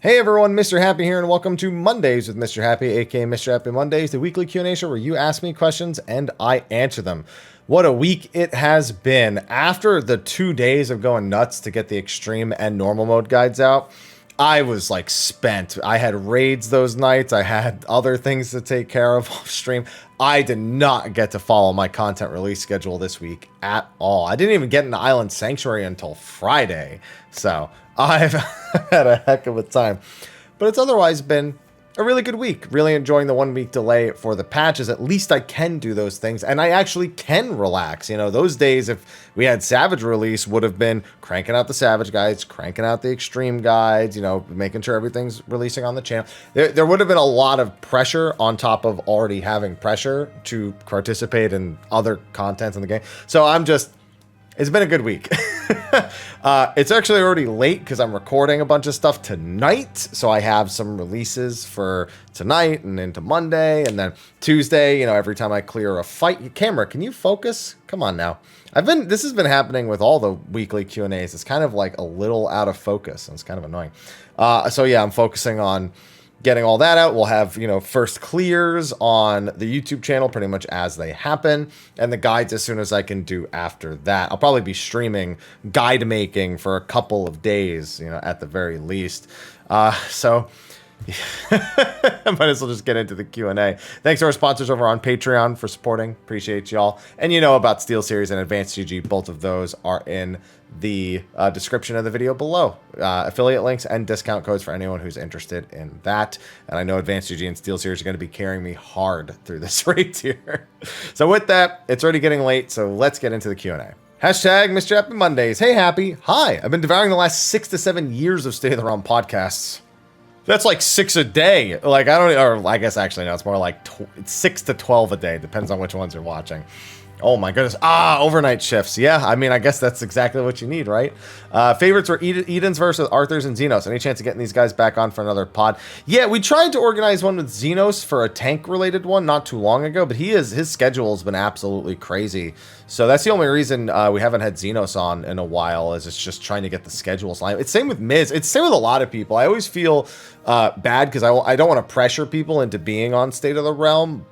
Hey everyone, Mrhappy here, and welcome to Mondays with Mrhappy, aka Mrhappy Mondays, the weekly Q&A show where you ask me questions and I answer them. What a week it has been. After the 2 days of going nuts to get the extreme and normal mode guides out, I was like spent. I had raids those nights. I had other things to take care of off stream. I did not get to follow my content release schedule this week at all. I didn't even get into Island Sanctuary until Friday. So I've had a heck of a time. But it's otherwise been a really good week. Really enjoying the 1 week delay for the patches. At least I can do those things, and I actually can relax. You know, those days, if we had Savage release, would have been cranking out the Savage guides, cranking out the Extreme guides, you know, making sure everything's releasing on the channel. There would have been a lot of pressure on top of already having pressure to participate in other content in the game. So it's been a good week. It's actually already late because I'm recording a bunch of stuff tonight. So I have some releases for tonight and into Monday. And then Tuesday, you know, every time I clear a fight. Camera, can you focus? Come on now. This has been happening with all the weekly Q&As. It's kind of like a little out of focus, and it's kind of annoying. So yeah, I'm focusing on getting all that out. We'll have, you know, first clears on the YouTube channel pretty much as they happen, and the guides as soon as I can do after that. I'll probably be streaming guide making for a couple of days, you know, at the very least. So I might as well just get into the Q&A. Thanks to our sponsors over on Patreon for supporting. Appreciate y'all. And you know about SteelSeries and Advanced GG. Both of those are in the description of the video below. Affiliate links and discount codes for anyone who's interested in that. And I know Advanced GG and SteelSeries are going to be carrying me hard through this raid tier. So with that, it's already getting late, so let's get into the Q&A. Hashtag Mr. Happy Mondays. Hey, Happy. Hi. I've been devouring the last 6 to 7 years of State of the Realm podcasts. That's like 6 a day. Like, I guess actually, no, it's more like 6 to 12 a day. Depends on which ones you're watching. Oh my goodness. Overnight shifts. Yeah, I mean, I guess that's exactly what you need, right? Favorites were Eden's versus Arthur's and Xenos. Any chance of getting these guys back on for another pod? Yeah, we tried to organize one with Xenos for a tank-related one not too long ago, but his schedule has been absolutely crazy. So that's the only reason we haven't had Xenos on in a while, is it's just trying to get the schedules lined. It's same with Miz. It's same with a lot of people. I always feel bad because I don't want to pressure people into being on State of the Realm,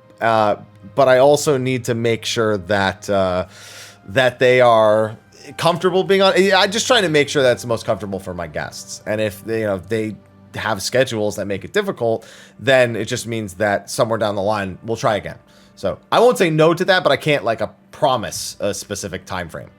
but I also need to make sure that that they are comfortable being on. I'm just trying to make sure that's the most comfortable for my guests. And if they have schedules that make it difficult, then it just means that somewhere down the line we'll try again. So I won't say no to that, but I can't promise a specific time frame.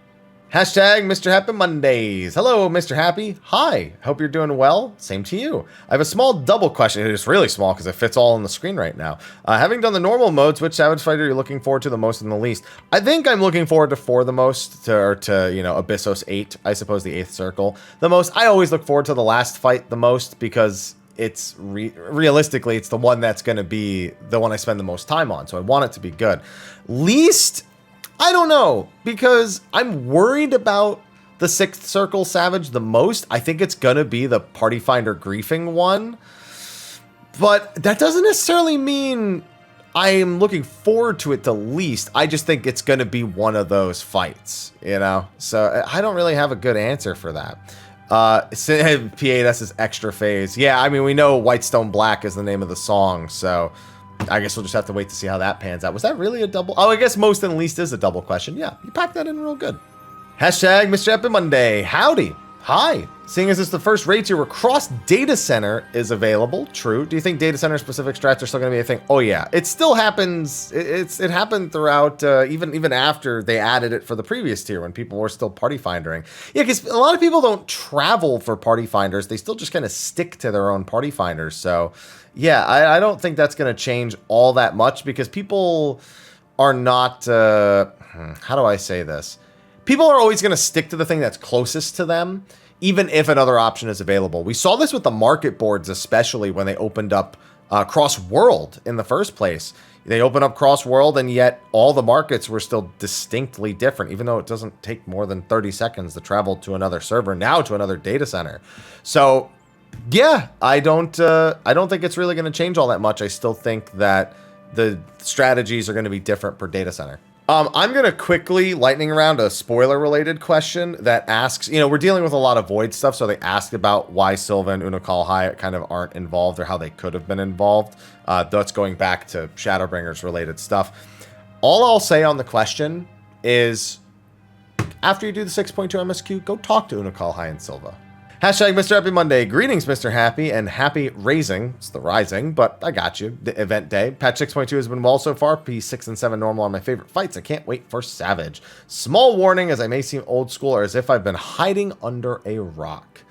Hashtag Mr. Happy Mondays. Hello, Mr. Happy. Hi. Hope you're doing well. Same to you. I have a small double question. It's really small because it fits all on the screen right now. Having done the normal modes, which Savage Fighter are you looking forward to the most and the least? I think I'm looking forward to 4 the most, or to, you know, Abyssos 8, I suppose the 8th circle the most. I always look forward to the last fight the most because it's realistically, it's the one that's going to be the one I spend the most time on. So I want it to be good. Least, I don't know, because I'm worried about the 6th circle Savage the most. I think it's going to be the Party Finder griefing one, but that doesn't necessarily mean I'm looking forward to it the least. I just think it's going to be one of those fights, you know? So I don't really have a good answer for that. P8S is extra phase. Yeah, I mean, we know Whitestone Black is the name of the song, so I guess we'll just have to wait to see how that pans out. Was that really a double? Oh, I guess most and least is a double question. Yeah, you packed that in real good. Hashtag Mr. Happy Monday. Howdy. Hi. Seeing as it's the first raid tier where cross data center is available. True. Do you think data center specific strats are still going to be a thing? Oh yeah, it still happens. It happened throughout, even after they added it for the previous tier when people were still party findering. Yeah, because a lot of people don't travel for party finders. They still just kind of stick to their own party finders. So yeah, I don't think that's going to change all that much because people are not, how do I say this? People are always going to stick to the thing that's closest to them, even if another option is available. We saw this with the market boards, especially when they opened up cross-world in the first place. They opened up cross-world, and yet all the markets were still distinctly different, even though it doesn't take more than 30 seconds to travel to another server, now to another data center. So yeah, I don't think it's really going to change all that much. I still think that the strategies are going to be different per data center. I'm going to quickly lightning around a spoiler-related question that asks, we're dealing with a lot of Void stuff, so they asked about why Sylva and Unocal High kind of aren't involved or how they could have been involved. That's going back to Shadowbringers-related stuff. All I'll say on the question is, after you do the 6.2 MSQ, go talk to Unocal High and Sylva. Hashtag Mr. Happy Monday. Greetings, Mr. Happy, and happy Raising. It's the Rising, but I got you. The event day. Patch 6.2 has been well so far. P6 and 7 normal are my favorite fights. I can't wait for Savage. Small warning, as I may seem old school or as if I've been hiding under a rock.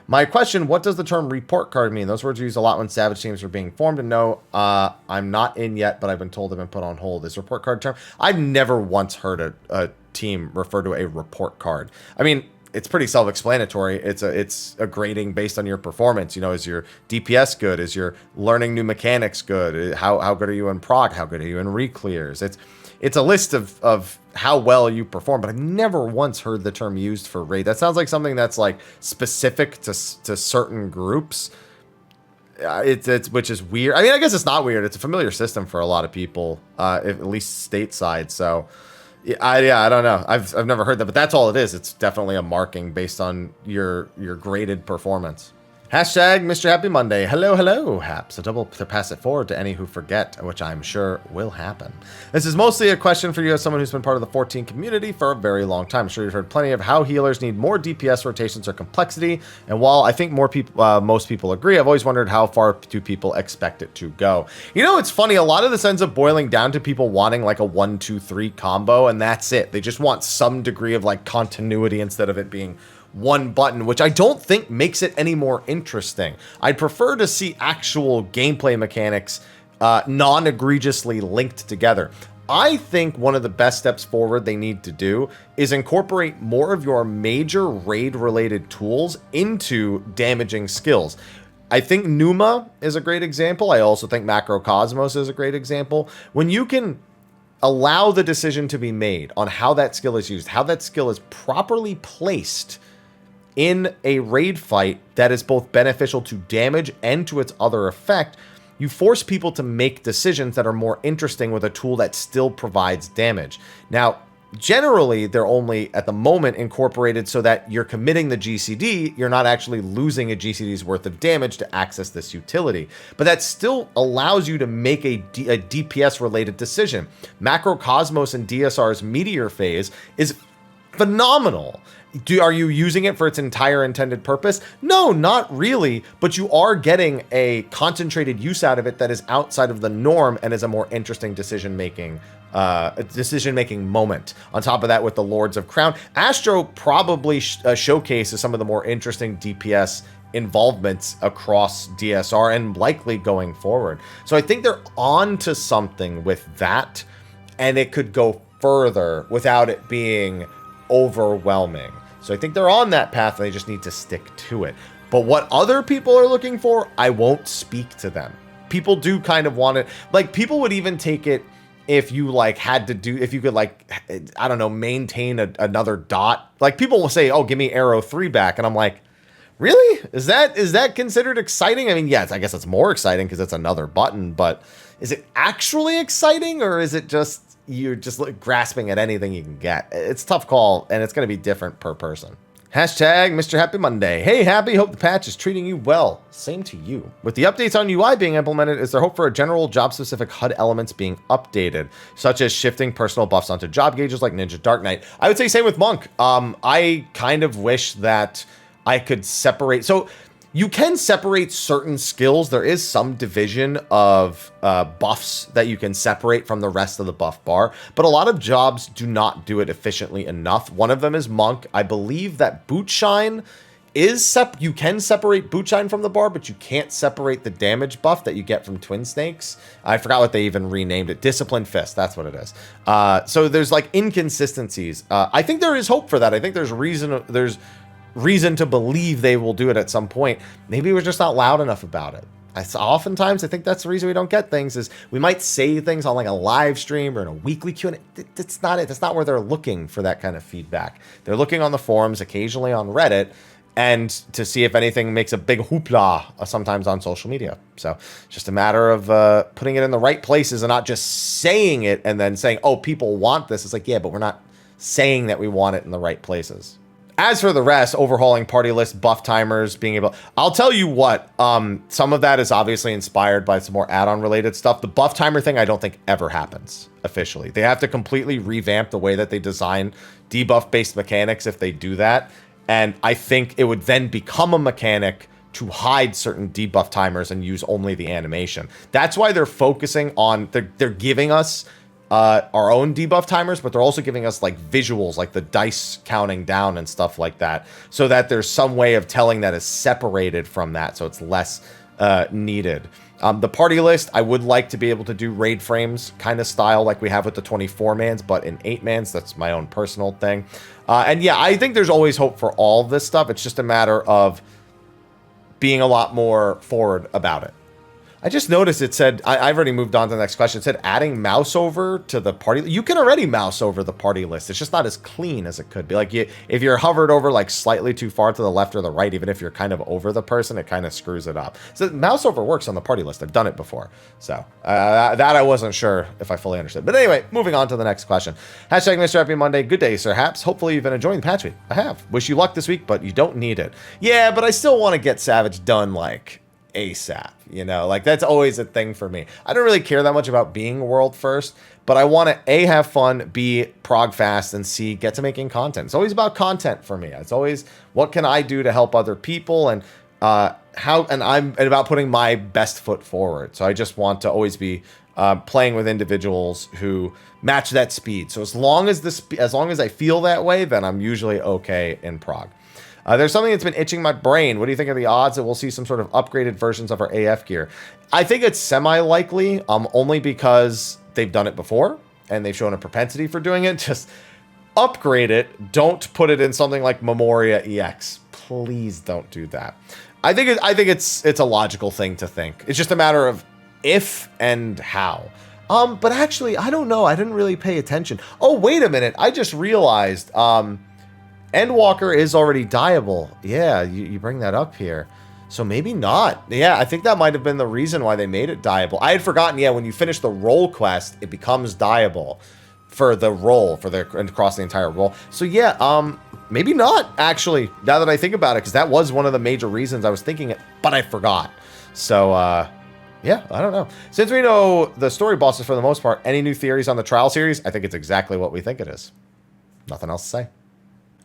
My question, what does the term report card mean? Those words are used a lot when Savage teams are being formed. And no, I'm not in yet, but I've been told they've been put on hold. Is report card term? I've never once heard a team refer to a report card. I mean, it's pretty self-explanatory. It's a grading based on your performance. Is your DPS good? Is your learning new mechanics good? How good are you in proc? How good are you in re-clears? It's a list of how well you perform, but I've never once heard the term used for raid. That sounds like something that's like specific to certain groups. Which is weird. I mean, I guess it's not weird. It's a familiar system for a lot of people, at least stateside. So. I don't know. I've never heard that, but that's all it is. It's definitely a marking based on your graded performance. Hashtag Mr. Happy Monday. Hello, Haps. A double to pass it forward to any who forget, which I'm sure will happen. This is mostly a question for you as someone who's been part of the 14 community for a very long time. I'm sure you've heard plenty of how healers need more DPS rotations or complexity. And while I think most people agree, I've always wondered how far do people expect it to go. It's funny. A lot of this ends up boiling down to people wanting like a 1-2-3 combo, and that's it. They just want some degree of like continuity instead of it being one button, which I don't think makes it any more interesting. I'd prefer to see actual gameplay mechanics non-egregiously linked together. I think one of the best steps forward they need to do is incorporate more of your major raid-related tools into damaging skills. I think Numa is a great example. I also think Macrocosmos is a great example. When you can allow the decision to be made on how that skill is used, how that skill is properly placed in a raid fight that is both beneficial to damage and to its other effect, you force people to make decisions that are more interesting with a tool that still provides damage. Now, generally, they're only, at the moment, incorporated so that you're committing the GCD, you're not actually losing a GCD's worth of damage to access this utility. But that still allows you to make a DPS-related decision. Macrocosmos and DSR's Meteor phase is phenomenal. Are you using it for its entire intended purpose? No, not really, but you are getting a concentrated use out of it that is outside of the norm and is a more interesting decision-making moment. On top of that, with the Lords of Crown, Astro probably showcases some of the more interesting DPS involvements across DSR and likely going forward. So I think they're on to something with that, and it could go further without it being overwhelming. So I think they're on that path, and they just need to stick to it. But what other people are looking for, I won't speak to them. People do kind of want it. Like, people would even take it if you like had to do, if you could like, I don't know, maintain another dot. Like, people will say, oh, give me Arrow 3 back. And I'm like, really? Is that considered exciting? I mean, yes, I guess it's more exciting because it's another button, but is it actually exciting, or is it just you're just grasping at anything you can get? It's a tough call, and it's going to be different per person. Hashtag Mr. Happy Monday. Hey, Happy, hope the patch is treating you well. Same to you. With the updates on UI being implemented, is there hope for a general job-specific HUD elements being updated, such as shifting personal buffs onto job gauges like Ninja Dark Knight? I would say same with Monk. I kind of wish that I could separate. So you can separate certain skills. There is some division of buffs that you can separate from the rest of the buff bar, but a lot of jobs do not do it efficiently enough. One of them is Monk. I believe that Bootshine is you can separate Bootshine from the bar, but you can't separate the damage buff that you get from Twin Snakes. I forgot what they even renamed it. Disciplined Fist, that's what it is. So there's like inconsistencies. I think there is hope for that. I think there's reason to believe they will do it at some point. Maybe we're just not loud enough about it. Oftentimes, I think that's the reason we don't get things, is we might say things on like a live stream or in a weekly Q&A. That's not it. That's not where they're looking for that kind of feedback. They're looking on the forums, occasionally on Reddit, and to see if anything makes a big hoopla sometimes on social media. So it's just a matter of putting it in the right places and not just saying it and then saying, oh, people want this. It's like, yeah, but we're not saying that we want it in the right places. As for the rest, overhauling party list, buff timers, being able... I'll tell you what, some of that is obviously inspired by some more add-on related stuff. The buff timer thing I don't think ever happens officially. They have to completely revamp the way that they design debuff-based mechanics if they do that. And I think it would then become a mechanic to hide certain debuff timers and use only the animation. That's why they're focusing on... They're giving us... our own debuff timers, but they're also giving us like visuals, like the dice counting down and stuff like that, so that there's some way of telling that is separated from that, so it's less needed. The party list, I would like to be able to do raid frames kind of style like we have with the 24-mans, but in 8-mans. That's my own personal thing. And yeah, I think there's always hope for all of this stuff. It's just a matter of being a lot more forward about it. I just noticed it said, I've already moved on to the next question. It said adding mouse over to the party. You can already mouse over the party list. It's just not as clean as it could be. Like if you're hovered over like slightly too far to the left or the right, even if you're kind of over the person, it kind of screws it up. So mouse over works on the party list. I've done it before. So that I wasn't sure if I fully understood. But anyway, moving on to the next question. Hashtag Mr. Happy Monday. Good day, Sir Haps. Hopefully you've been enjoying the patch week. I have. Wish you luck this week, but you don't need it. Yeah, but I still want to get Savage done like ASAP, you know, like that's always a thing for me. I don't really care that much about being world first, but I want to A, have fun, B, prog fast, and C, get to making content. It's always about content for me. It's always what can I do to help other people, and I'm about putting my best foot forward. So I just want to always be playing with individuals who match that speed. So as long as I feel that way, then I'm usually okay in prog. There's something that's been itching my brain. What do you think of the odds that we'll see some sort of upgraded versions of our AF gear? I think it's semi-likely, only because they've done it before, and they've shown a propensity for doing it. Just upgrade it. Don't put it in something like Memoria EX. Please don't do that. I think it's a logical thing to think. It's just a matter of if and how. But actually, I don't know. I didn't really pay attention. Oh, wait a minute. I just realized... Endwalker is already dyeable. Yeah, you bring that up here. So maybe not. Yeah, I think that might have been the reason why they made it dyeable. I had forgotten, yeah, when you finish the role quest, it becomes dyeable for the role, and across the entire role. So yeah, maybe not, actually, now that I think about it, because that was one of the major reasons I was thinking it, but I forgot. So, yeah, I don't know. Since we know the story bosses for the most part, any new theories on the trial series? I think it's exactly what we think it is. Nothing else to say.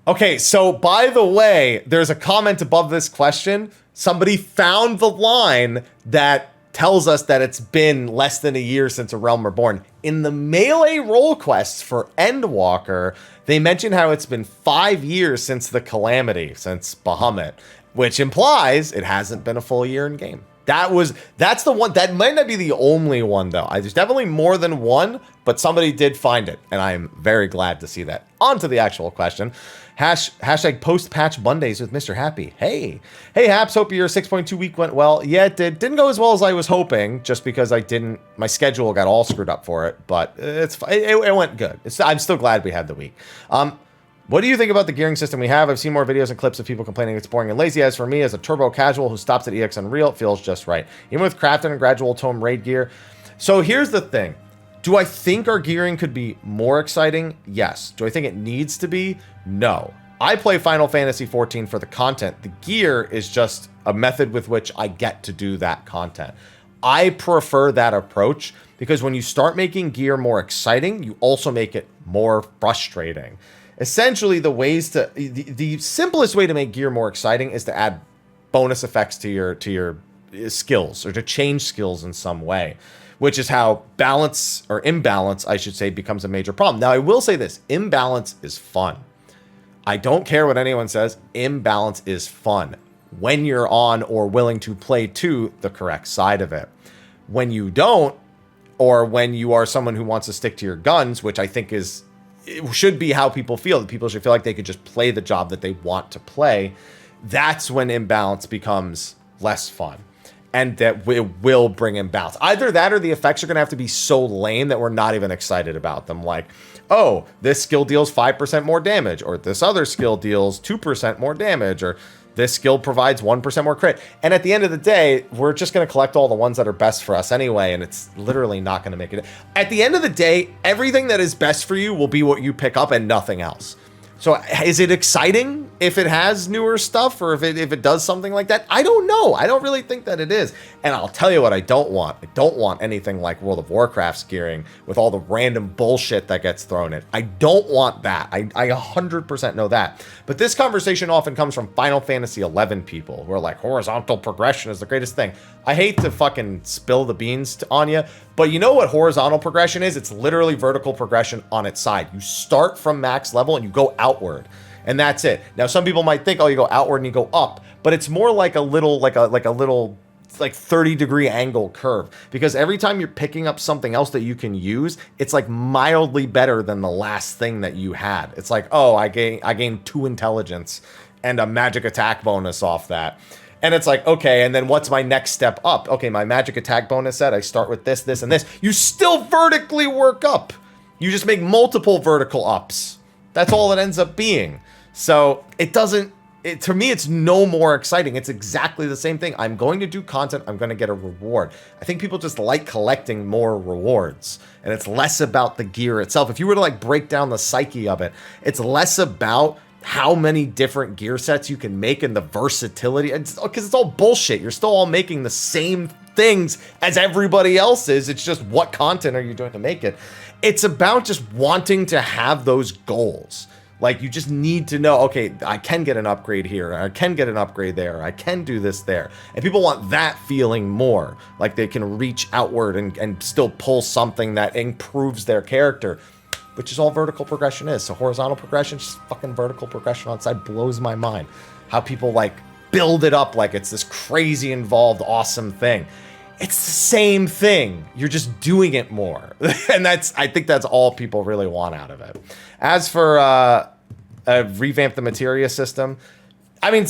Okay, so by the way, there's a comment above this question. Somebody found the line that tells us that it's been less than a year since A Realm Reborn. In the melee role quests for Endwalker, they mention how it's been 5 years since the Calamity, since Bahamut, which implies it hasn't been a full year in game. That's the one. That might not be the only one, though. There's definitely more than one, but somebody did find it, and I'm very glad to see that. On to the actual question. Hashtag post-patch Mondays with Mr. Happy. Hey, Haps, hope your 6.2 week went well. Yeah, it did. Didn't go as well as I was hoping, just because my schedule got all screwed up for it, but it went good. I'm still glad we had the week. What do you think about the gearing system we have? I've seen more videos and clips of people complaining it's boring and lazy. As for me, as a turbo casual who stops at EX Unreal, it feels just right. Even with crafted and gradual tome raid gear. So here's the thing. Do I think our gearing could be more exciting? Yes. Do I think it needs to be? No. I play Final Fantasy XIV for the content. The gear is just a method with which I get to do that content. I prefer that approach because when you start making gear more exciting, you also make it more frustrating. Essentially, the simplest way to make gear more exciting is to add bonus effects to your skills, or to change skills in some way, which is how balance, or imbalance, I should say, becomes a major problem. Now, I will say this, imbalance is fun. I don't care what anyone says, imbalance is fun when you're on or willing to play to the correct side of it. When you don't, or when you are someone who wants to stick to your guns, which I think it should be how people feel, that people should feel like they could just play the job that they want to play, that's when imbalance becomes less fun. And that it will bring imbalance. Either that or the effects are going to have to be so lame that we're not even excited about them. Like, oh, this skill deals 5% more damage, or this other skill deals 2% more damage, or This skill provides 1% more crit. And at the end of the day, we're just going to collect all the ones that are best for us anyway, and it's literally not going to make it. At the end of the day, everything that is best for you will be what you pick up and nothing else. So is it exciting if it has newer stuff or if it does something like that? I don't know. I don't really think that it is. And I'll tell you what I don't want. I don't want anything like World of Warcraft's gearing with all the random bullshit that gets thrown in. I don't want that. I 100% know that. But this conversation often comes from Final Fantasy XI people who are like, horizontal progression is the greatest thing. I hate to fucking spill the beans on you, but you know what horizontal progression is? It's literally vertical progression on its side. You start from max level and you go outward, and that's it. Now, some people might think, oh, you go outward and you go up, but it's more like a little, like a little 30-degree angle curve, because every time you're picking up something else that you can use, it's like mildly better than the last thing that you had. It's like, oh, I gained 2 intelligence and a magic attack bonus off that. And it's like, okay, and then what's my next step up? Okay, my magic attack bonus set, I start with this, this, and this. You still vertically work up. You just make multiple vertical ups. That's all it ends up being. So it doesn't, to me, it's no more exciting. It's exactly the same thing. I'm going to do content. I'm going to get a reward. I think people just like collecting more rewards, and it's less about the gear itself. If you were to like break down the psyche of it, it's less about how many different gear sets you can make and the versatility, because it's all bullshit. You're still all making the same things as everybody else is. It's just what content are you doing to make it? It's about just wanting to have those goals. Like, you just need to know, okay, I can get an upgrade here, I can get an upgrade there, I can do this there. And people want that feeling more, like they can reach outward and still pull something that improves their character, which is all vertical progression is. So horizontal progression, just fucking vertical progression on the side blows my mind. How people like build it up like it's this crazy involved awesome thing. It's the same thing. You're just doing it more. And I think that's all people really want out of it. As for revamp the materia system, I mean,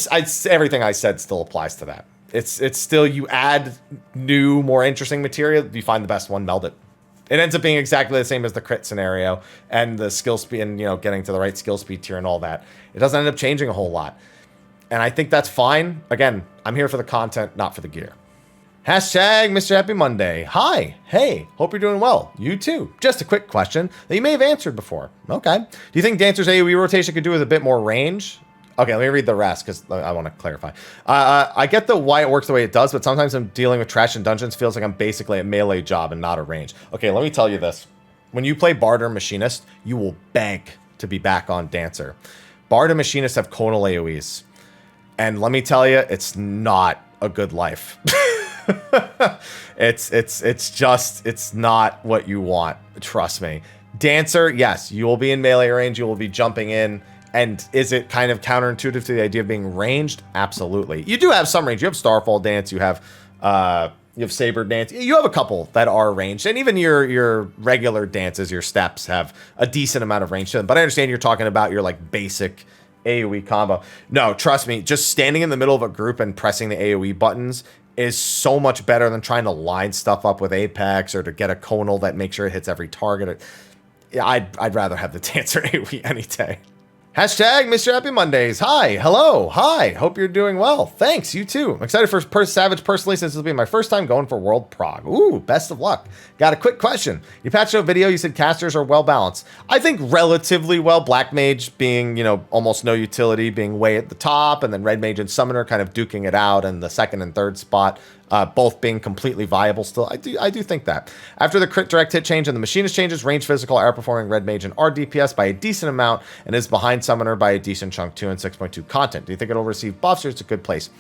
everything I said still applies to that. It's still, you add new, more interesting materia, you find the best one, meld it. It ends up being exactly the same as the crit scenario and the skill speed and, getting to the right skill speed tier and all that. It doesn't end up changing a whole lot. And I think that's fine. Again, I'm here for the content, not for the gear. Hashtag Mr. Happy Monday. Hi. Hey. Hope you're doing well. You too. Just a quick question that you may have answered before. Okay. Do you think Dancer's AoE rotation could do with a bit more range? Okay, let me read the rest because I want to clarify. I get why it works the way it does, but sometimes I'm dealing with trash in dungeons. Feels like I'm basically a melee job and not a range. Okay, let me tell you this. When you play Bard or Machinist, you will beg to be back on Dancer. Bard and Machinist have conal AoEs. And let me tell you, it's not a good life. It's not what you want. Trust me. Dancer, yes, you will be in melee range. You will be jumping in. And is it kind of counterintuitive to the idea of being ranged? Absolutely. You do have some range. You have Starfall Dance. You have Saber Dance. You have a couple that are ranged. And even your regular dances, your steps, have a decent amount of range to them. But I understand you're talking about your like basic AoE combo. No, trust me. Just standing in the middle of a group and pressing the AoE buttons is so much better than trying to line stuff up with Apex or to get a conal that makes sure it hits every target. I'd rather have the Dancer AoE any day. Hashtag Mr. Happy Mondays. Hi. Hello. Hi. Hope you're doing well. Thanks. You too. I'm excited for Savage personally since this will be my first time going for World Prog. Ooh, best of luck. Got a quick question. You patched out video. You said casters are well balanced. I think relatively well. Black Mage being, almost no utility, being way at the top, and then Red Mage and Summoner kind of duking it out in the second and third spot. Both being completely viable still. I do think that. After the crit direct hit change and the machinist changes, range physical are outperforming Red Mage and R DPS by a decent amount and is behind Summoner by a decent chunk too in 6.2 content. Do you think it'll receive buffs or it's a good place?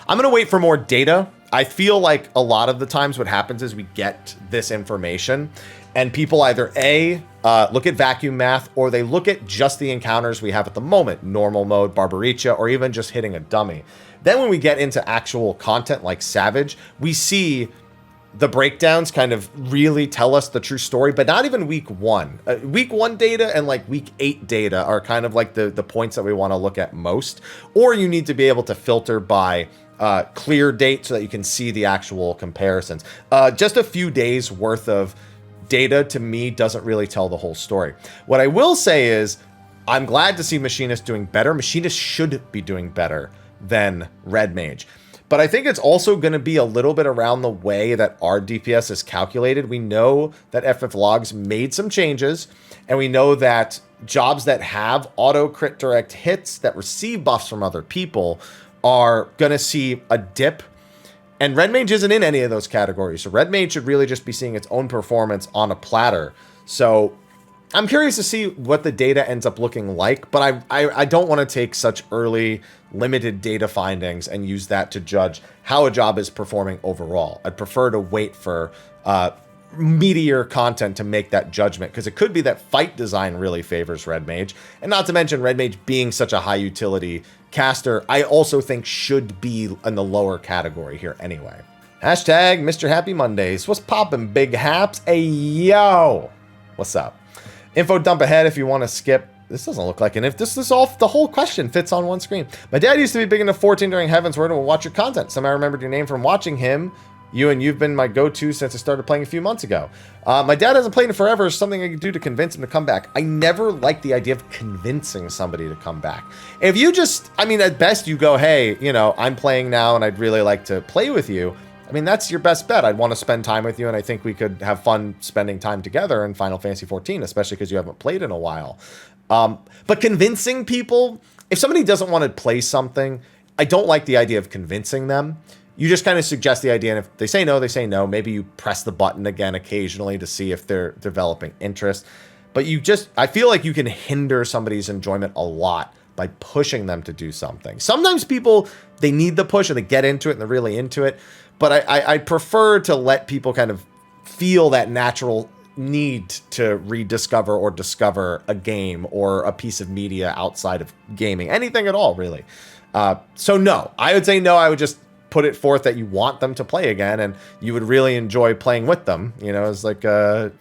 I'm going to wait for more data. I feel like a lot of the times what happens is we get this information and people either look at vacuum math or they look at just the encounters we have at the moment, normal mode, Barbaricha, or even just hitting a dummy. Then when we get into actual content like Savage, we see the breakdowns kind of really tell us the true story, but not even week one. Week one data and like week 8 data are kind of like the points that we want to look at most. Or you need to be able to filter by clear date so that you can see the actual comparisons. Just a few days worth of data to me doesn't really tell the whole story. What I will say is I'm glad to see Machinist doing better. Machinist should be doing better than Red Mage. But I think it's also going to be a little bit around the way that our DPS is calculated. We know that FF Logs made some changes, and we know that jobs that have auto crit direct hits that receive buffs from other people are going to see a dip. And Red Mage isn't in any of those categories. So Red Mage should really just be seeing its own performance on a platter. So I'm curious to see what the data ends up looking like, but I don't want to take such early limited data findings and use that to judge how a job is performing overall. I'd prefer to wait for meatier content to make that judgment, because it could be that fight design really favors Red Mage, and not to mention Red Mage being such a high utility caster, I also think should be in the lower category here anyway. Hashtag Mr. Happy Mondays. What's poppin', big haps? Hey, yo! What's up? Info dump ahead if you want to skip. This doesn't look like an if. This is all, the whole question fits on one screen. My dad used to be big into 14 during Heaven's Word and will watch your content. Somehow I remembered your name from watching him. You've been my go-to since I started playing a few months ago. My dad hasn't played in forever. It's something I could do to convince him to come back. I never liked the idea of convincing somebody to come back. If you just, I mean, at best you go, hey, you know, I'm playing now and I'd really like to play with you. I mean, that's your best bet. I'd want to spend time with you, and I think we could have fun spending time together in Final Fantasy XIV, especially because you haven't played in a while. But convincing people, if somebody doesn't want to play something, I don't like the idea of convincing them. You just kind of suggest the idea, and if they say no, they say no. Maybe you press the button again occasionally to see if they're developing interest. But I feel like you can hinder somebody's enjoyment a lot by pushing them to do something. Sometimes people, they need the push and they get into it and they're really into it. But I prefer to let people kind of feel that natural need to rediscover or discover a game or a piece of media outside of gaming. Anything at all, really. So no, I would say no. I would just put it forth that you want them to play again and you would really enjoy playing with them. You know, as like a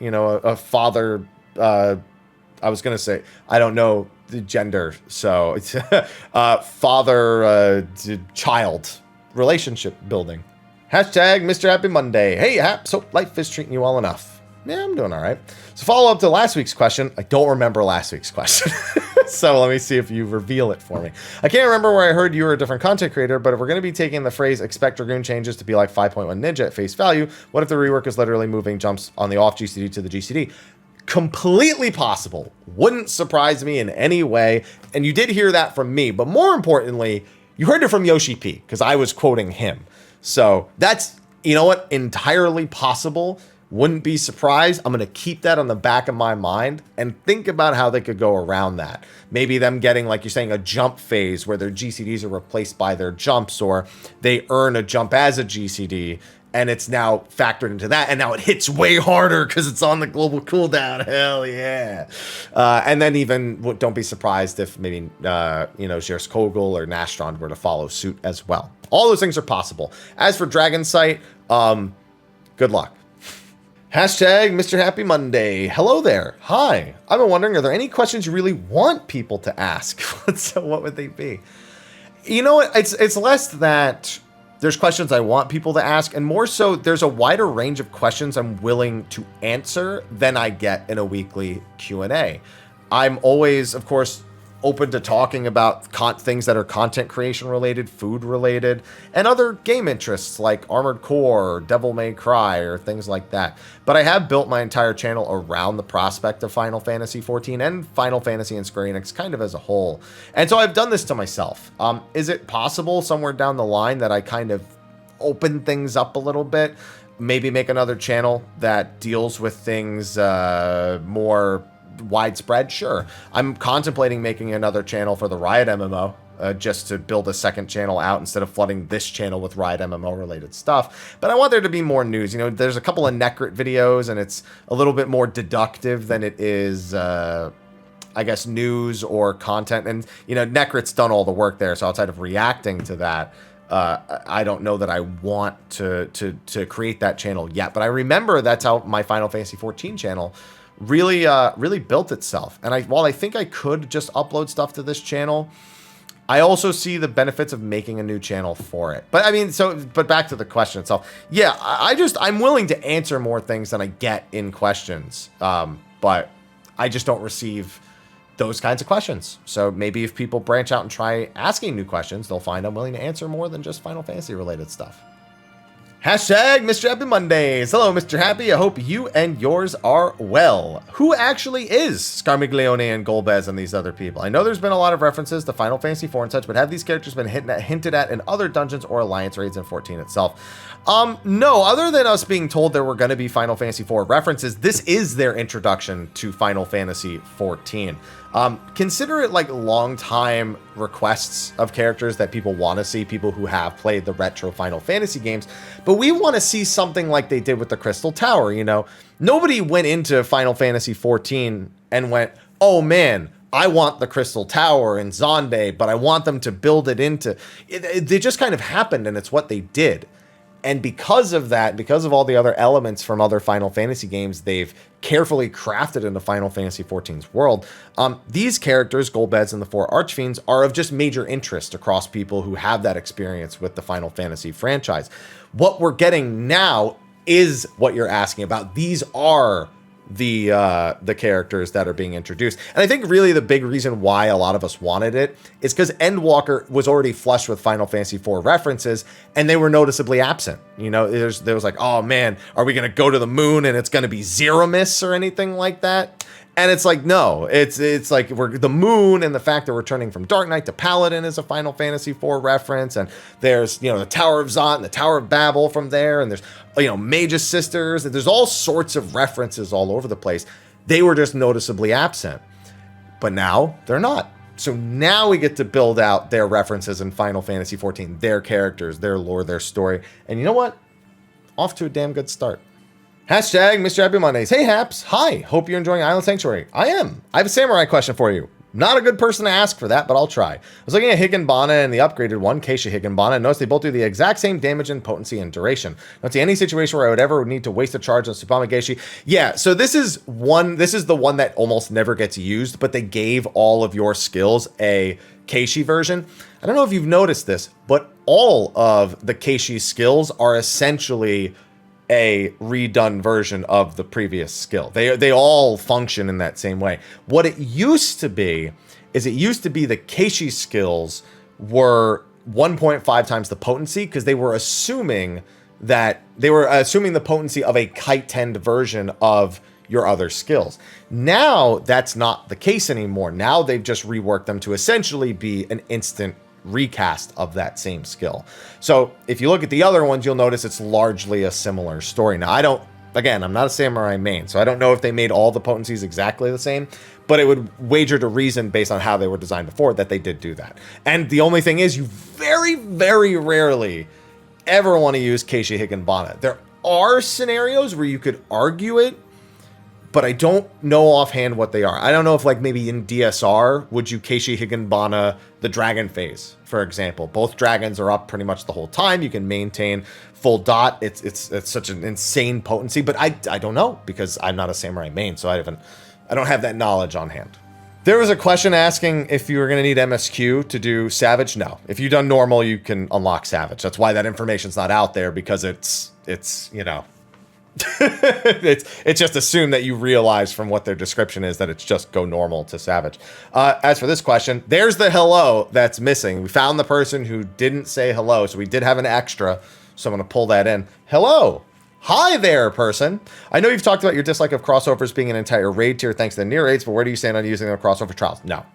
father. I was going to say, I don't know the gender. So it's father-child relationship building. Hashtag Mr. Happy Monday. Hey, Haps, hope life is treating you well enough. Yeah, I'm doing all right. So follow up to last week's question. I don't remember last week's question. So let me see if you reveal it for me. I can't remember where I heard you were a different content creator, but if we're going to be taking the phrase expect Dragoon changes to be like 5.1 Ninja at face value, what if the rework is literally moving jumps on the off GCD to the GCD? Completely possible. Wouldn't surprise me in any way. And you did hear that from me. But more importantly, you heard it from Yoshi P, because I was quoting him. So that's, you know what, entirely possible. Wouldn't be surprised. I'm going to keep that on the back of my mind and think about how they could go around that. Maybe them getting, like you're saying, a jump phase where their GCDs are replaced by their jumps, or they earn a jump as a GCD and it's now factored into that. And now it hits way harder because it's on the global cooldown. Hell yeah. And then even don't be surprised if maybe, Xerxes Kogel or Nastron were to follow suit as well. All those things are possible. As for Dragon Sight, good luck. Hashtag Mr. Happy Monday. Hello there. Hi. I've been wondering, are there any questions you really want people to ask? So what would they be? You know what? It's less that there's questions I want people to ask, and more so there's a wider range of questions I'm willing to answer than I get in a weekly Q&A. I'm always, of course, open to talking about things that are content creation related, food related, and other game interests like Armored Core, or Devil May Cry, or things like that. But I have built my entire channel around the prospect of Final Fantasy XIV and Final Fantasy and Square Enix kind of as a whole. And so I've done this to myself. Is it possible somewhere down the line that I kind of open things up a little bit? Maybe make another channel that deals with things more widespread? Sure. I'm contemplating making another channel for the Riot MMO, just to build a second channel out instead of flooding this channel with Riot MMO related stuff. But I want there to be more news. You know, there's a couple of Necrit videos and it's a little bit more deductive than it is, I guess, news or content. And, you know, Necrit's done all the work there. So outside of reacting to that, I don't know that I want to create that channel yet. But I remember that's how my Final Fantasy XIV channel really built itself. And while I think I could just upload stuff to this channel, I also see the benefits of making a new channel for it. But I mean, but back to the question itself. Yeah, I'm willing to answer more things than I get in questions. But I just don't receive those kinds of questions. So maybe if people branch out and try asking new questions, they'll find I'm willing to answer more than just Final Fantasy related stuff. Hashtag Mr. Happy Mondays. Hello, Mr. Happy. I hope you and yours are well. Who actually is Scarmiglione and Golbez and these other people? I know there's been a lot of references to Final Fantasy IV and such, but have these characters been hinted at in other dungeons or alliance raids in 14 itself? No, other than us being told there were going to be Final Fantasy IV references, this is their introduction to Final Fantasy XIV. Consider it like long-time requests of characters that people want to see, people who have played the retro Final Fantasy games, but we want to see something like they did with the Crystal Tower, you know? Nobody went into Final Fantasy XIV and went, oh man, I want the Crystal Tower in Zonde, but I want them to build it into... They just kind of happened, and it's what they did. And because of that, because of all the other elements from other Final Fantasy games they've carefully crafted into Final Fantasy XIV's world, these characters, Golbez and the four Archfiends, are of just major interest across people who have that experience with the Final Fantasy franchise. What we're getting now is what you're asking about. These are the characters that are being introduced. And I think really the big reason why a lot of us wanted it is because Endwalker was already flushed with Final Fantasy IV references, and they were noticeably absent. You know, there was like, oh man, are we going to go to the moon and it's going to be Zeromus or anything like that? And it's like, no, it's like we're the moon, and the fact that we're turning from Dark Knight to Paladin is a Final Fantasy IV reference. And there's, you know, the Tower of Zot and the Tower of Babel from there. And there's, you know, Mage's Sisters. And there's all sorts of references all over the place. They were just noticeably absent. But now they're not. So now we get to build out their references in Final Fantasy XIV, their characters, their lore, their story. And you know what? Off to a damn good start. Hashtag Mr. Happy Mondays. Hey, Haps. Hi. Hope you're enjoying Island Sanctuary. I am. I have a samurai question for you. Not a good person to ask for that, but I'll try. I was looking at Higanbana and the upgraded one, Keisha Higanbana, and noticed they both do the exact same damage and potency and duration. Don't see any situation where I would ever need to waste a charge on Tsubame Geishi. Yeah, so this is the one that almost never gets used, but they gave all of your skills a Keishi version. I don't know if you've noticed this, but all of the Keishi skills are essentially a redone version of the previous skill. They all function in that same way. What it used to be is the Keishi skills were 1.5 times the potency, because they were assuming the potency of a kite-tend version of your other skills. Now that's not the case anymore. Now they've just reworked them to essentially be an instant recast of that same skill. So if you look at the other ones, you'll notice it's largely a similar story. Now, I'm not a samurai main, so I don't know if they made all the potencies exactly the same, but it would wager to reason based on how they were designed before that they did do that. And the only thing is, you very, very rarely ever want to use Keisha Higanbana. There are scenarios where you could argue it, but I don't know offhand what they are. I don't know if, like, maybe in DSR, would you Keisha Higanbana the dragon phase, for example. Both dragons are up pretty much the whole time. You can maintain full dot. It's such an insane potency, but I don't know, because I'm not a samurai main, so I don't have that knowledge on hand. There was a question asking if you were going to need MSQ to do Savage. No. If you've done normal, you can unlock Savage. That's why that information's not out there, because it's you know, it's just assumed that you realize from what their description is that it's just go normal to Savage. As for this question, there's the hello that's missing. We found the person who didn't say hello, so we did have an extra, so I'm going to pull that in. Hello. Hi there, person. I know you've talked about your dislike of crossovers being an entire raid tier thanks to the near raids, but where do you stand on using the crossover trials? No.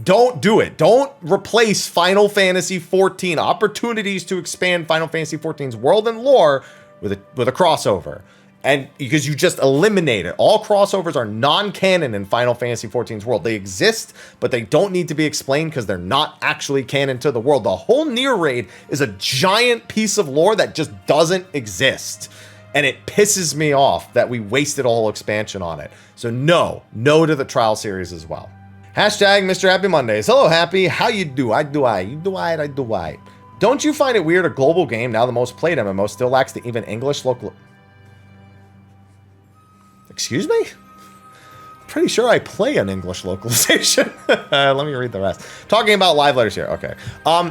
Don't do it. Don't replace Final Fantasy XIV. Opportunities to expand Final Fantasy XIV's world and lore with a crossover. And because you just eliminate it. All crossovers are non-canon in Final Fantasy XIV's world. They exist, but they don't need to be explained because they're not actually canon to the world. The whole Nier raid is a giant piece of lore that just doesn't exist. And it pisses me off that we wasted a whole expansion on it. So no to the trial series as well. Hashtag Mr. Happy Mondays. Hello, Happy. How you do? I do. Don't you find it weird a global game, now the most played MMO, still lacks the even English local... Excuse me? Pretty sure I play an English localization. Let me read the rest. Talking about live letters here. Okay.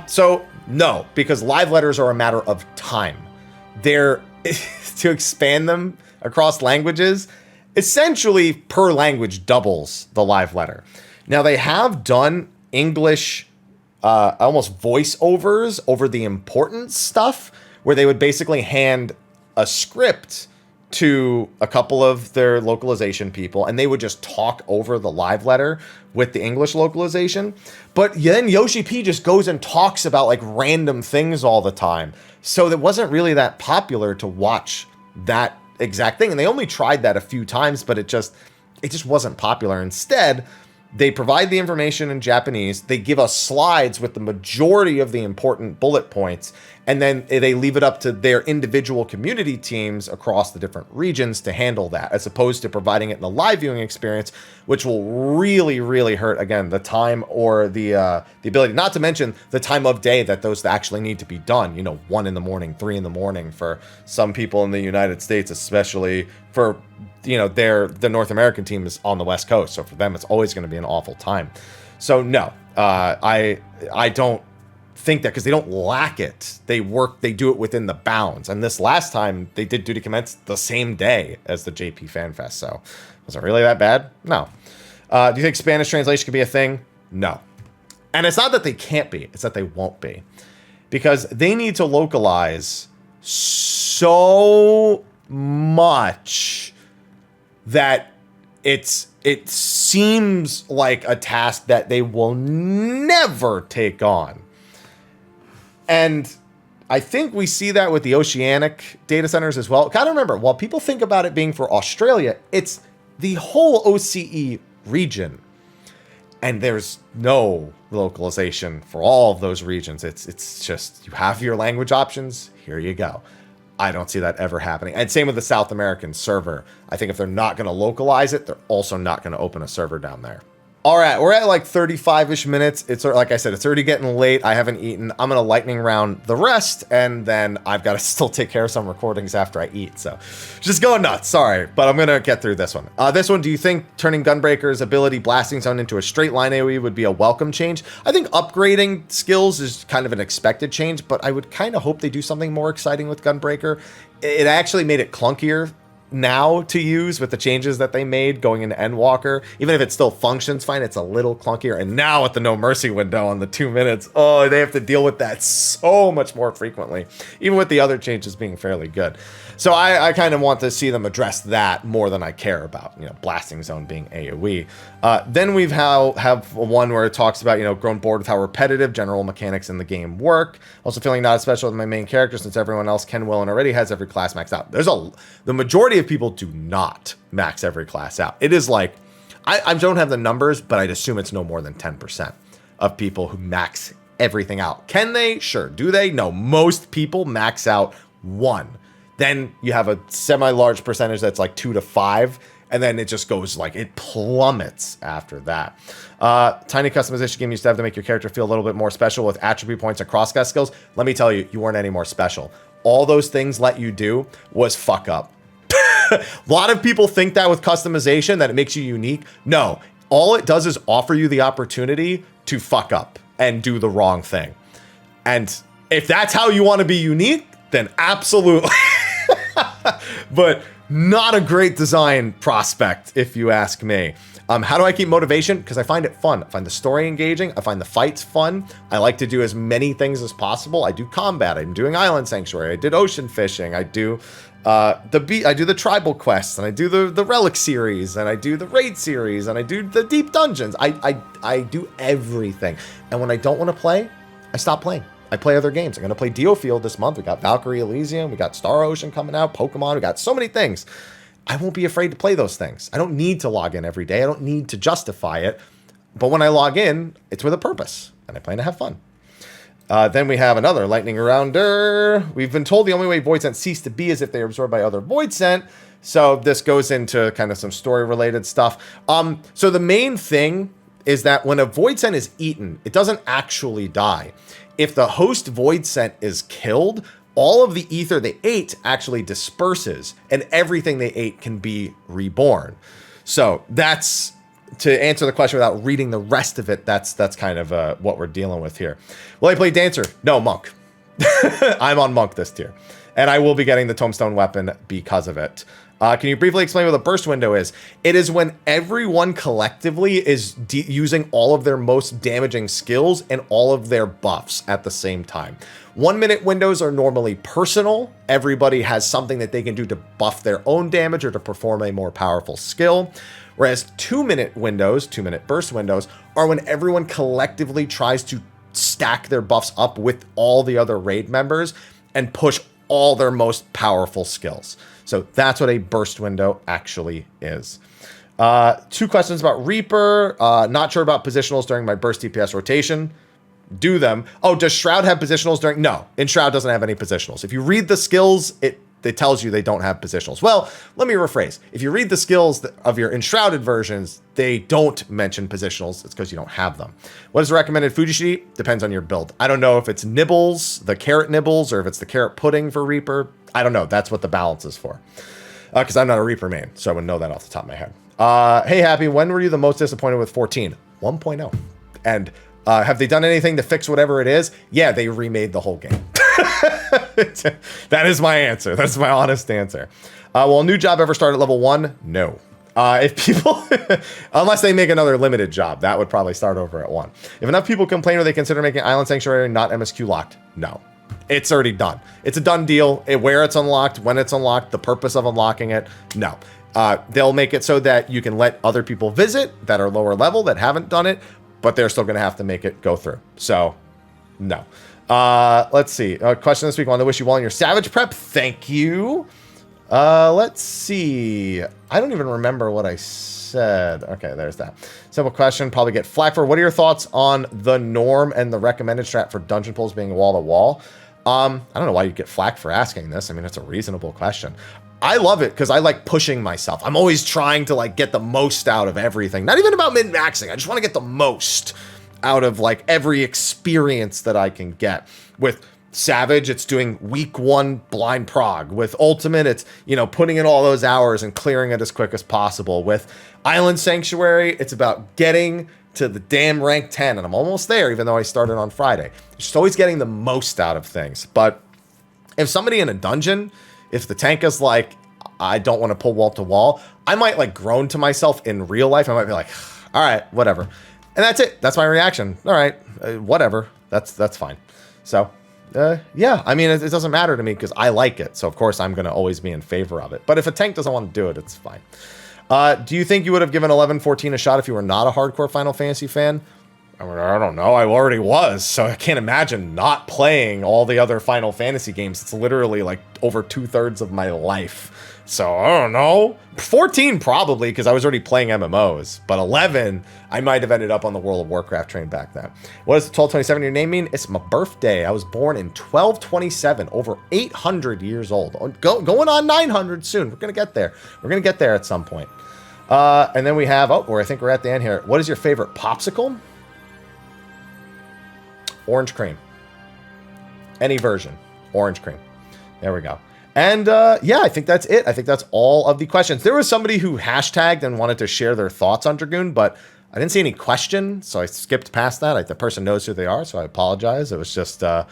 So no, because live letters are a matter of time. They're to expand them across languages, essentially per language doubles the live letter. Now, they have done English almost voiceovers over the important stuff, where they would basically hand a script to a couple of their localization people, and they would just talk over the live letter with the English localization. But then Yoshi P just goes and talks about like random things all the time. So it wasn't really that popular to watch that exact thing. And they only tried that a few times, but it just wasn't popular. Instead, they provide the information in Japanese. They give us slides with the majority of the important bullet points, and then they leave it up to their individual community teams across the different regions to handle that, as opposed to providing it in a live viewing experience, which will really, really hurt, again, the time or the ability, not to mention the time of day that those actually need to be done. 1 in the morning, 3 in the morning for some people in the United States, especially for the North American team is on the West Coast, so for them it's always going to be an awful time. So no, I don't think that, because they don't lack it. They do it within the bounds. And this last time they did Duty Commence the same day as the JP Fan Fest, so was it really that bad? No. Do you think Spanish translation could be a thing? No. And it's not that they can't be, it's that they won't be, because they need to localize so much that it seems like a task that they will never take on. And I think we see that with the oceanic data centers as well. Gotta remember, while people think about it being for Australia, it's the whole OCE region. And there's no localization for all of those regions. It's just, you have your language options, here you go. I don't see that ever happening. And same with the South American server. I think if they're not going to localize it, they're also not going to open a server down there. All right, we're at like 35-ish minutes. It's like I said, it's already getting late. I haven't eaten. I'm going to lightning round the rest, and then I've got to still take care of some recordings after I eat. So just going nuts. Sorry, but I'm going to get through this one. Do you think turning Gunbreaker's ability Blasting Zone into a straight line AoE would be a welcome change? I think upgrading skills is kind of an expected change, but I would kind of hope they do something more exciting with Gunbreaker. It actually made it clunkier now to use with the changes that they made going into Endwalker. Even if it still functions fine, it's a little clunkier. And now with the no mercy window on the 2 minutes, they have to deal with that so much more frequently, even with the other changes being fairly good. So I kind of want to see them address that more than I care about, Blasting Zone being AoE. Then we've have one where it talks about, grown bored with how repetitive general mechanics in the game work. Also feeling not as special with my main character since everyone else can, will, and already has every class maxed out. The majority of people do not max every class out. It is like, I don't have the numbers, but I'd assume it's no more than 10% of people who max everything out. Can they? Sure. Do they? No. Most people max out 1. Then you have a semi-large percentage that's like 2 to 5, and then it just goes like, it plummets after that. Tiny customization game used to have to make your character feel a little bit more special with attribute points and crosscast skills. Let me tell you, you weren't any more special. All those things let you do was fuck up. A lot of people think that with customization, that it makes you unique. No, all it does is offer you the opportunity to fuck up and do the wrong thing. And if that's how you want to be unique, then absolutely. But not a great design prospect, if you ask me. How do I keep motivation? Because I find it fun. I find the story engaging. I find the fights fun. I like to do as many things as possible. I do combat. I'm doing Island Sanctuary. I did ocean fishing. I do I do the tribal quests, and I do the relic series, and I do the raid series, and I do the deep dungeons. I do everything. And when I don't want to play, I stop playing. I play other games. I'm going to play Diofield this month. We got Valkyrie Elysium. We got Star Ocean coming out. Pokemon. We got so many things. I won't be afraid to play those things. I don't need to log in every day. I don't need to justify it. But when I log in, it's with a purpose. And I plan to have fun. Then we have another lightning rounder. We've been told the only way Void Scent cease to be is if they are absorbed by other Void Scent. So this goes into kind of some story-related stuff. So the main thing is that when a Void Scent is eaten, it doesn't actually die. If the host Void Scent is killed, all of the ether they ate actually disperses, and everything they ate can be reborn. So that's, to answer the question without reading the rest of it, that's kind of what we're dealing with here. Will I play Dancer? No, Monk. I'm on Monk this tier. And I will be getting the Tombstone weapon because of it. Can you briefly explain what a burst window is? It is when everyone collectively is using all of their most damaging skills and all of their buffs at the same time. 1 minute windows are normally personal. Everybody has something that they can do to buff their own damage or to perform a more powerful skill. Whereas 2 minute windows, 2 minute burst windows, are when everyone collectively tries to stack their buffs up with all the other raid members and push all their most powerful skills. So that's what a burst window actually is. 2 questions about Reaper. Not sure about positionals during my burst DPS rotation. Do them. Oh, does Shroud have positionals during? No, Shroud doesn't have any positionals. If you read the skills, it tells you they don't have positionals. Well, let me rephrase. If you read the skills of your enshrouded versions, they don't mention positionals. It's because you don't have them. What is the recommended food you should eat? Depends on your build. I don't know if it's nibbles, the carrot nibbles, or if it's the carrot pudding for Reaper. I don't know. That's what the balance is for. Because I'm not a Reaper main, so I wouldn't know that off the top of my head. Hey, Happy, when were you the most disappointed with 14? 1.0. And have they done anything to fix whatever it is? Yeah, they remade the whole game. That is my answer. That's my honest answer. Will a new job ever start at level 1? No. If people, unless they make another limited job, that would probably start over at 1. If enough people complain or they consider making Island Sanctuary not MSQ locked, no. It's already done. It's a done deal. Where it's unlocked, when it's unlocked, the purpose of unlocking it, no. They'll make it so that you can let other people visit that are lower level that haven't done it, but they're still going to have to make it go through. So, no. Let's see. Question this week. I want to wish you well in your Savage prep. Thank you. Let's see. I don't even remember what I said. Okay, there's that. Simple question. Probably get flack for. What are your thoughts on the norm and the recommended strat for dungeon pulls being wall to wall? I don't know why you'd get flack for asking this. I mean, it's a reasonable question. I love it because I like pushing myself. I'm always trying to like get the most out of everything. Not even about min-maxing. I just want to get the most out of like every experience that I can get. With Savage, it's doing week 1 blind prog. With Ultimate, it's, you know, putting in all those hours and clearing it as quick as possible. With Island Sanctuary, it's about getting to the damn rank 10, and I'm almost there, even though I started on Friday. Just always getting the most out of things. But if somebody in a dungeon, if the tank is like, I don't want to pull wall to wall, I might like groan to myself in real life. I might be like, all right, whatever. And that's it. That's my reaction. All right, whatever. That's fine. So, yeah, I mean, it doesn't matter to me because I like it. So, of course, I'm going to always be in favor of it. But if a tank doesn't want to do it, it's fine. Do you think you would have given 11-14 a shot if you were not a hardcore Final Fantasy fan? I mean, I don't know. I already was, so I can't imagine not playing all the other Final Fantasy games. It's literally like over 2/3 of my life. So I don't know. 14 probably, because I was already playing MMOs. But 11, I might have ended up on the World of Warcraft train back then. What does 1227 your name mean? It's my birthday. I was born in 1227, over 800 years old. Going on 900 soon. We're going to get there. We're going to get there at some point. And then we have, I think we're at the end here. What is your favorite popsicle? Orange cream. Any version. Orange cream. There we go. And yeah, I think that's it. I think that's all of the questions. There was somebody who hashtagged and wanted to share their thoughts on Dragoon, but I didn't see any question, so I skipped past that. The person knows who they are, so I apologize. It was just, I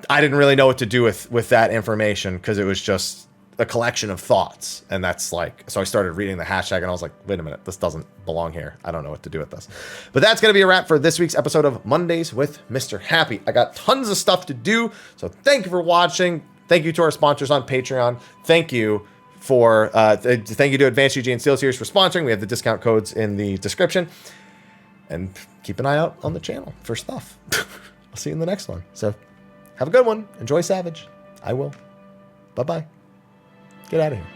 didn't really know what to do with that information because it was just a collection of thoughts. And that's like, so I started reading the hashtag and I was like, wait a minute, this doesn't belong here. I don't know what to do with this. But that's going to be a wrap for this week's episode of Mondays with Mr. Happy. I got tons of stuff to do, so thank you for watching. Thank you to our sponsors on Patreon. Thank you for thank you to Advanced UG and Steel Series for sponsoring. We have the discount codes in the description. And keep an eye out on the channel for stuff. I'll see you in the next one. So have a good one. Enjoy Savage. I will. Bye-bye. Get out of here.